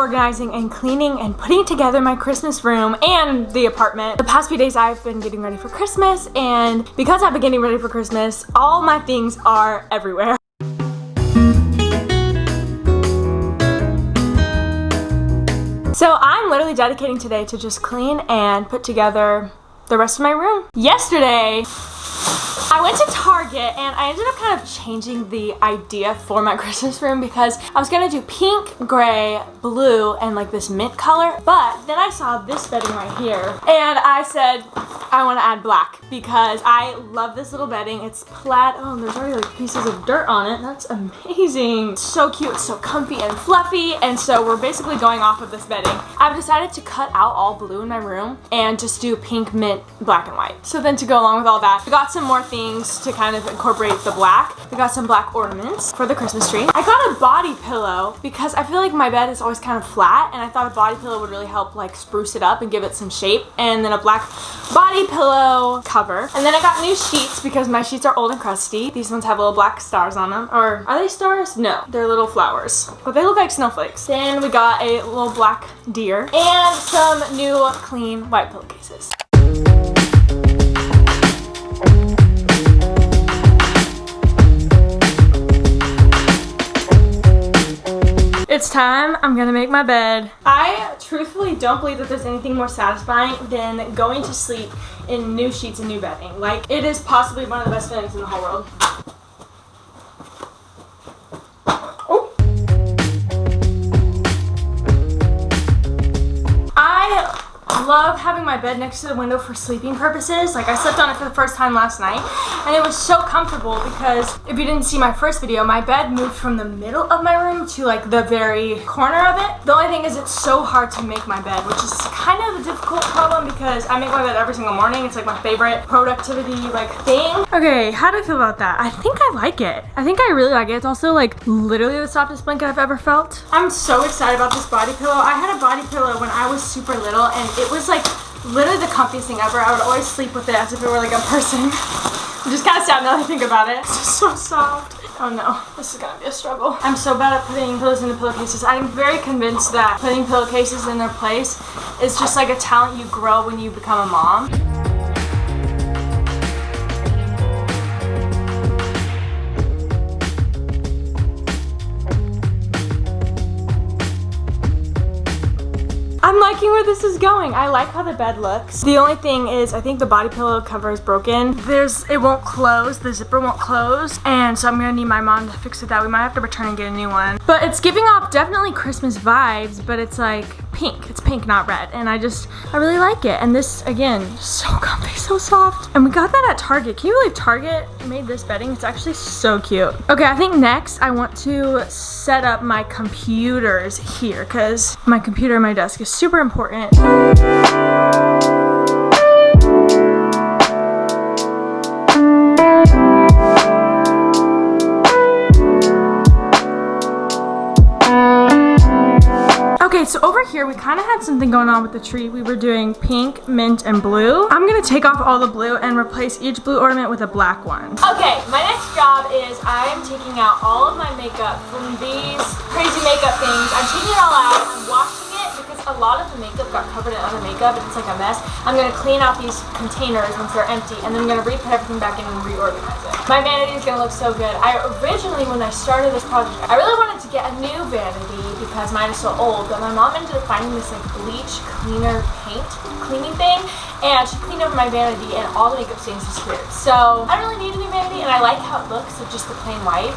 organizing and cleaning and putting together my Christmas room and the apartment. The past few days I've been getting ready for Christmas, and because I've been getting ready for Christmas, all my things are everywhere. So I'm literally dedicating today to just clean and put together the rest of my room. Yesterday, I went to Target and I ended up kind of changing the idea for my Christmas room because I was gonna do pink, gray, blue, and like this mint color, but then I saw this bedding right here and I said, I want to add black because I love this little bedding. It's plaid. Oh, there's already like pieces of dirt on it. That's amazing. It's so cute. It's so comfy and fluffy. And so we're basically going off of this bedding. I've decided to cut out all blue in my room and just do pink, mint, black, and white. So then to go along with all that, we got some more things to kind of incorporate the black. We got some black ornaments for the Christmas tree. I got a body pillow because I feel like my bed is always kind of flat and I thought a body pillow would really help like spruce it up and give it some shape. And then a black body pillow cover. And then I got new sheets because my sheets are old and crusty. These ones have little black stars on them. Or are they stars? No, they're little flowers. But they look like snowflakes. Then we got a little black deer and some new clean white pillowcases. It's time. I'm gonna make my bed. I truthfully don't believe that there's anything more satisfying than going to sleep in new sheets and new bedding. Like, it is possibly one of the best feelings in the whole world. Oh. I love having my bed next to the window for sleeping purposes. Like, I slept on it for the first time last night and it was so comfortable because if you didn't see my first video, my bed moved from the middle of my room to like the very corner of it. The only thing is it's so hard to make my bed, which is kind of a difficult problem because I make my bed every single morning. It's like my favorite productivity like thing. Okay, how do I feel about that? I think I like it. I think I really like it. It's also like literally the softest blanket I've ever felt. I'm so excited about this body pillow. I had a body pillow when I was super little and it was like literally the comfiest thing ever. I would always sleep with it as if it were like a person. I'm just kind of sad now that I think about it. It's just so soft. Oh no, this is gonna be a struggle. I'm so bad at putting pillows into pillowcases. I'm very convinced that putting pillowcases in their place is just like a talent you grow when you become a mom. I'm liking where this is going. I like how the bed looks. The only thing is I think the body pillow cover is broken. It won't close, the zipper won't close, and so I'm gonna need my mom to fix it that. We might have to return and get a new one. But it's giving off definitely Christmas vibes, but it's like pink. It's pink, not red, and I really like it. And this, again, so comfy, so soft. And we got that at Target. Can you believe Target made this bedding? It's actually so cute. Okay, I think next I want to set up my computers here because my computer and my desk is super important. Okay, so over here we kind of had something going on with the tree. We were doing pink, mint, and blue. I'm gonna take off all the blue and replace each blue ornament with a black one. Okay, my next job is I'm taking out all of my makeup from these crazy makeup things. I'm taking it all out, I'm washing it because a lot of the makeup got covered in other makeup and it's like a mess. I'm gonna clean out these containers once they're empty and then I'm gonna re-put everything back in and reorganize it. My vanity is gonna look so good. Originally, when I started this project, I really wanted to get a new vanity because mine is so old, but my mom ended up finding this like bleach cleaner paint cleaning thing and she cleaned over my vanity and all the makeup stains disappeared. So I don't really need a new vanity and I like how it looks of just the plain white.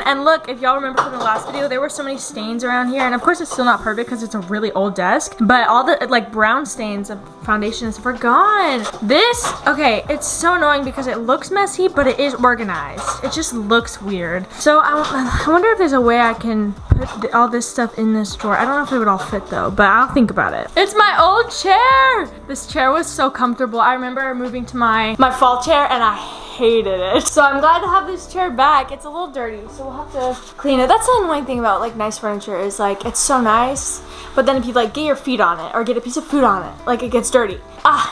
And look, if y'all remember from the last video, there were so many stains around here. And of course, it's still not perfect because it's a really old desk. But all the like brown stains of foundation and stuff are gone. This, okay, it's so annoying because it looks messy, but it is organized. It just looks weird. So I wonder if there's a way I can put all this stuff in this drawer. I don't know if it would all fit though, but I'll think about it. It's my old chair. This chair was so comfortable. I remember moving to my fall chair and I hated it. So I'm glad to have this chair back. It's a little dirty, so we'll have to clean it. That's the annoying thing about like nice furniture is like it's so nice, but then if you like get your feet on it or get a piece of food on it, like it gets dirty.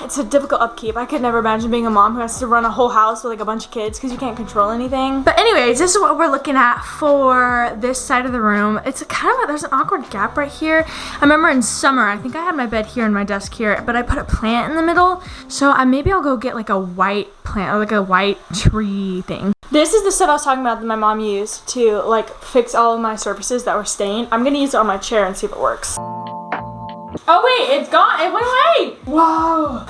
It's a difficult upkeep. I could never imagine being a mom who has to run a whole house with like a bunch of kids because you can't control anything. But anyways, this is what we're looking at for this side of the room. It's kind of there's an awkward gap right here. I remember in summer, I think I had my bed here and my desk here, but I put a plant in the middle. So maybe I'll go get like a white plant or like a white tree thing. This is the stuff I was talking about that my mom used to like fix all of my surfaces that were stained. I'm gonna use it on my chair and see if it works. Oh wait, it's gone. It went away. Whoa.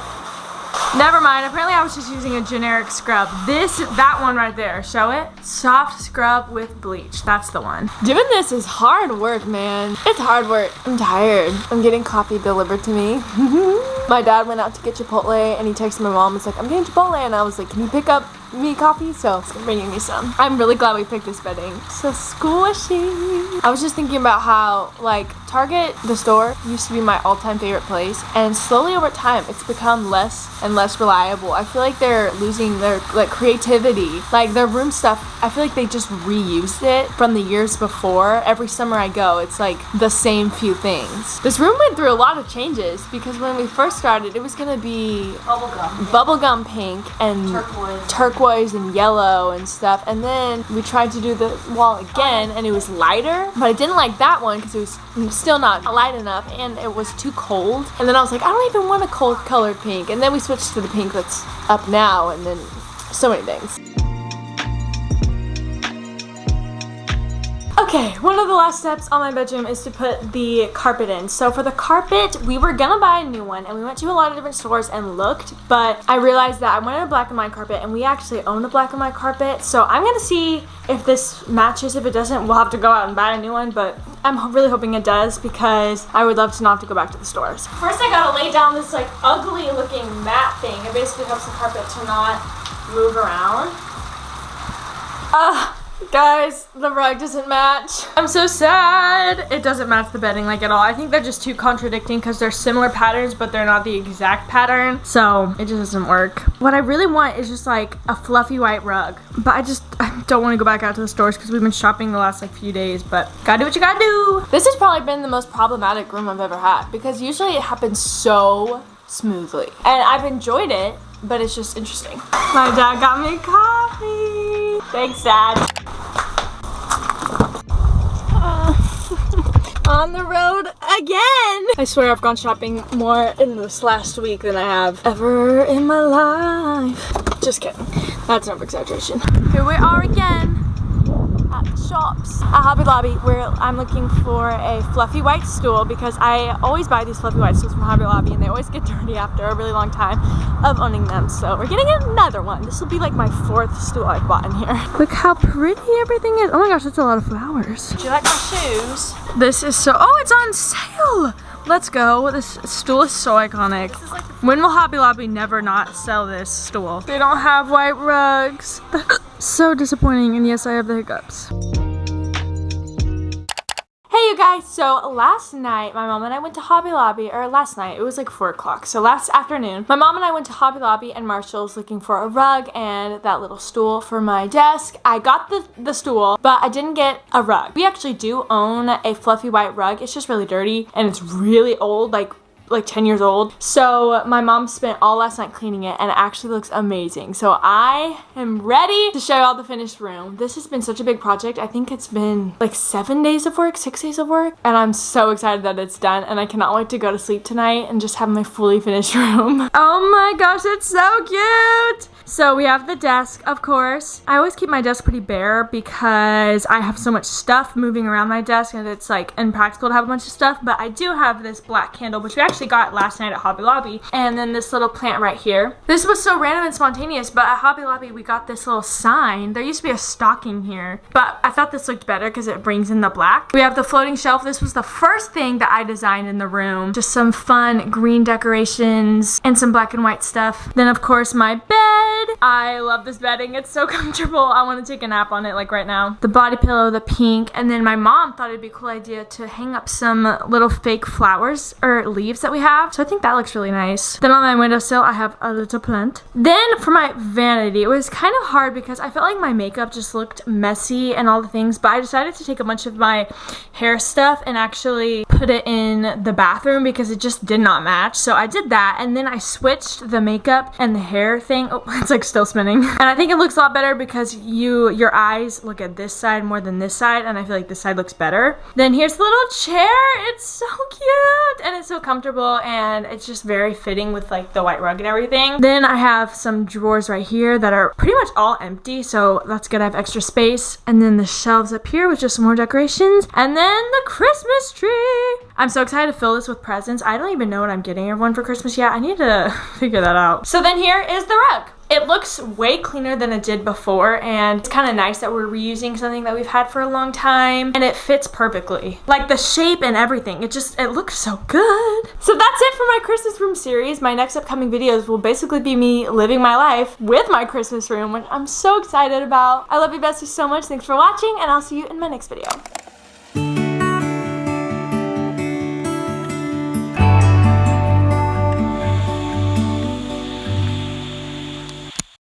Never mind. Apparently I was just using a generic scrub. That one right there. Show it. Soft scrub with bleach. That's the one. Doing this is hard work, man. It's hard work. I'm tired. I'm getting coffee delivered to me. My dad went out to get Chipotle and he texted my mom. It's like, I'm getting Chipotle. And I was like, can you pick up me coffee? So it's bringing me some. I'm really glad we picked this bedding. So squishy. I was just thinking about how like Target, the store, used to be my all-time favorite place, and slowly over time it's become less and less reliable. I feel like they're losing their like creativity. Like their room stuff, I feel like they just reused it from the years before. Every summer I go, it's like the same few things. This room went through a lot of changes because when we first started, it was gonna be bubblegum pink and turquoise and yellow and stuff, and then we tried to do the wall again and it was lighter, but I didn't like that one because it was still not light enough and it was too cold. And then I was like, I don't even want a cold colored pink, and then we switched to the pink that's up now, and then so many things. Okay, one of the last steps on my bedroom is to put the carpet in. So for the carpet, we were gonna buy a new one and we went to a lot of different stores and looked, but I realized that I wanted a black and white carpet and we actually own a black and white carpet. So I'm gonna see if this matches. If it doesn't, we'll have to go out and buy a new one, but I'm really hoping it does because I would love to not have to go back to the stores. First, I gotta lay down this like ugly looking mat thing. It basically helps the carpet to not move around. Guys, the rug doesn't match. I'm so sad. It doesn't match the bedding like at all. I think they're just too contradicting because they're similar patterns, but they're not the exact pattern. So it just doesn't work. What I really want is just like a fluffy white rug. But I don't want to go back out to the stores because we've been shopping the last like few days, but gotta do what you gotta do. This has probably been the most problematic room I've ever had because usually it happens so smoothly. And I've enjoyed it, but it's just interesting. My dad got me coffee. Thanks, Dad. On the road again. I swear I've gone shopping more in this last week than I have ever in my life. Just kidding. That's no exaggeration. Here we are again at the shops at Hobby Lobby, where I'm looking for a fluffy white stool because I always buy these fluffy white stools from Hobby Lobby and they always get dirty after a really long time of owning them. So we're getting another one. This will be like my 4th stool I've bought in here. Look how pretty everything is. Oh my gosh, that's a lot of flowers. Do you like my shoes? This is so, oh, it's on sale. Let's go. This stool is so iconic. Is like when will Hobby Lobby never not sell this stool? They don't have white rugs. So disappointing, and yes, I have the hiccups. Hey you guys, so last night my mom and I went to Hobby Lobby, or last night, it was like 4 o'clock, so last afternoon, my mom and I went to Hobby Lobby and Marshall's looking for a rug and that little stool for my desk. I got the stool, but I didn't get a rug. We actually do own a fluffy white rug. It's just really dirty and it's really old, like 10 years old. So my mom spent all last night cleaning it and it actually looks amazing. So I am ready to show you all the finished room. This has been such a big project. I think it's been like 7 days of work, 6 days of work. And I'm so excited that it's done and I cannot wait to go to sleep tonight and just have my fully finished room. Oh my gosh, it's so cute. So we have the desk, of course. I always keep my desk pretty bare because I have so much stuff moving around my desk and it's like impractical to have a bunch of stuff, but I do have this black candle, which we actually got last night at Hobby Lobby, and then this little plant right here. This was so random and spontaneous, but at Hobby Lobby we got this little sign. There used to be a stocking here, but I thought this looked better because it brings in the black. We have the floating shelf. This was the first thing that I designed in the room. Just some fun green decorations and some black and white stuff. Then of course my bed. I love this bedding. It's so comfortable. I want to take a nap on it like right now. The body pillow, the pink, and then my mom thought it'd be a cool idea to hang up some little fake flowers or leaves that we have. So I think that looks really nice. Then on my windowsill I have a little plant. Then for my vanity, it was kind of hard because I felt like my makeup just looked messy and all the things, but I decided to take a bunch of my hair stuff and actually put it in the bathroom because it just did not match. So I did that, and then I switched the makeup and the hair thing. Oh, it's like still spinning. And I think it looks a lot better because your eyes look at this side more than this side, and I feel like this side looks better. Then here's the little chair. It's so cute and it's so comfortable, and it's just very fitting with like the white rug and everything. Then I have some drawers right here that are pretty much all empty, so that's good. I have extra space. And then the shelves up here with just some more decorations, and then the Christmas tree. I'm so excited to fill this with presents. I don't even know what I'm getting everyone for Christmas yet. I need to figure that out. So then here is the rug. It looks way cleaner than it did before, and it's kind of nice that we're reusing something that we've had for a long time, and it fits perfectly. Like the shape and everything, it looks so good. So that's it for my Christmas room series. My next upcoming videos will basically be me living my life with my Christmas room, which I'm so excited about. I love you besties so much. Thanks for watching, and I'll see you in my next video.